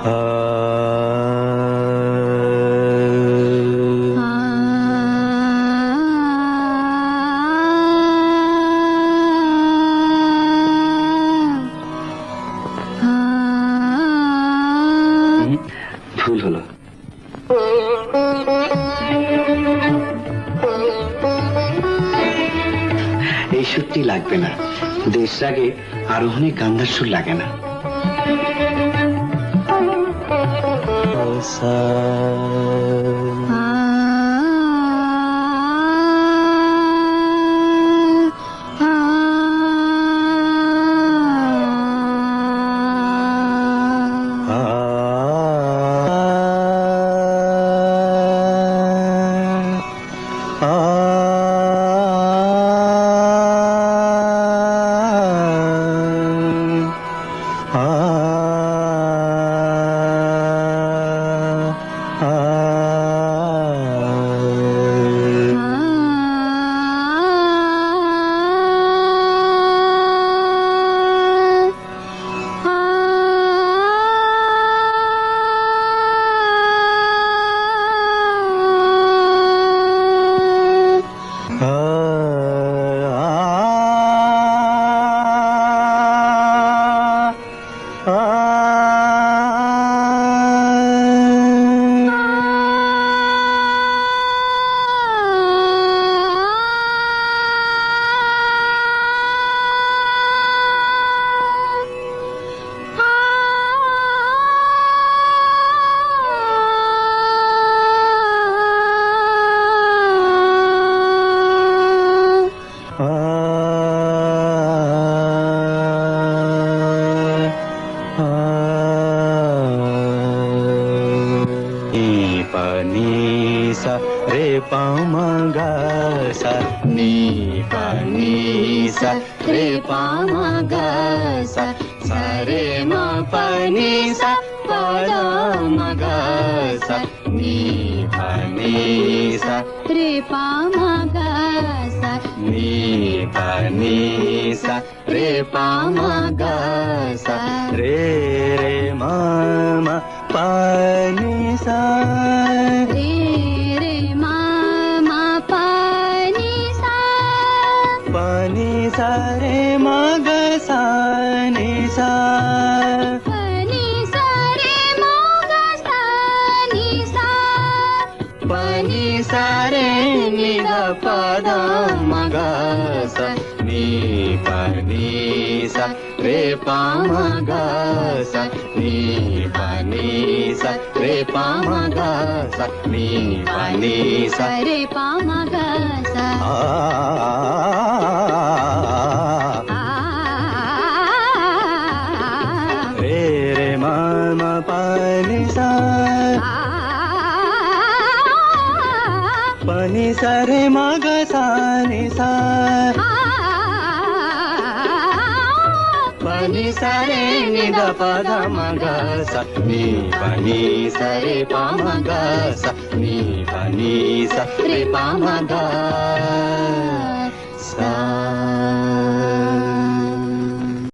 ভুল হলো। এই সুরটি লাগবে না। দেশ রাগে আরোহণে গান্ধার সুর লাগে না। सा रे पामा गा सा नी पा नी सा रे पामा गा सा सा रे मा पा नी सा पा दा मा गा सा नी पा नी सा रे पामा गा सा नी पा नी सा रे पामा गा सा रे रे मा मा पा नी सा रे रे मा मा पा नी सा पा नी सा रे मा गा सा नी सा पा नी सा रे मा गा सा नी सा पा नी सा रे नी गा पा दा मा गा सा नी पा नी सा रे पा मा गा सा नी पा नी सा रे पा मा गा सा नी पा नी सा रे पामा गा सा रे रे मा मा पा नी सा पा नी सा रे मा गा सा नी सा पा नी सा रे नी दा पा दा मा गा सा नी पा नी सा रे पा मा गा सा नी पा नी सा रे पा मा गा सा